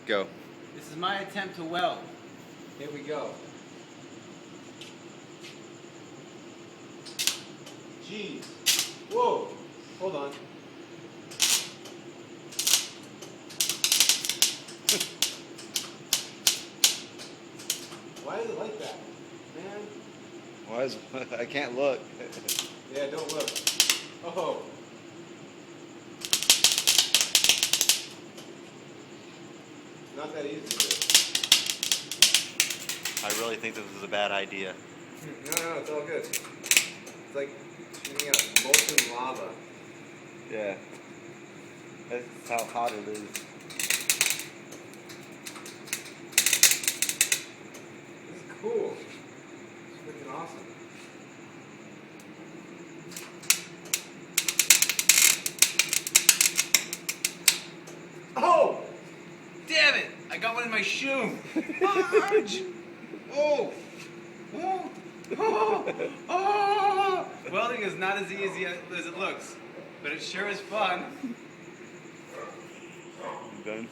Go. This is my attempt to weld. Here we go. Jeez. Whoa. Hold on. Why is it like that? Man. Why is I can't look. Yeah, don't look. Oh. Not that easy to do. I really think this is a bad idea. No, it's all good. It's like shooting out molten lava. Yeah. That's how hot it is. This is cool. It's freaking awesome. Oh! Damn it! I got one in my shoe! Marge! Oh! Oh! Oh! Oh! Welding is not as easy as it looks, but it sure is fun. Done.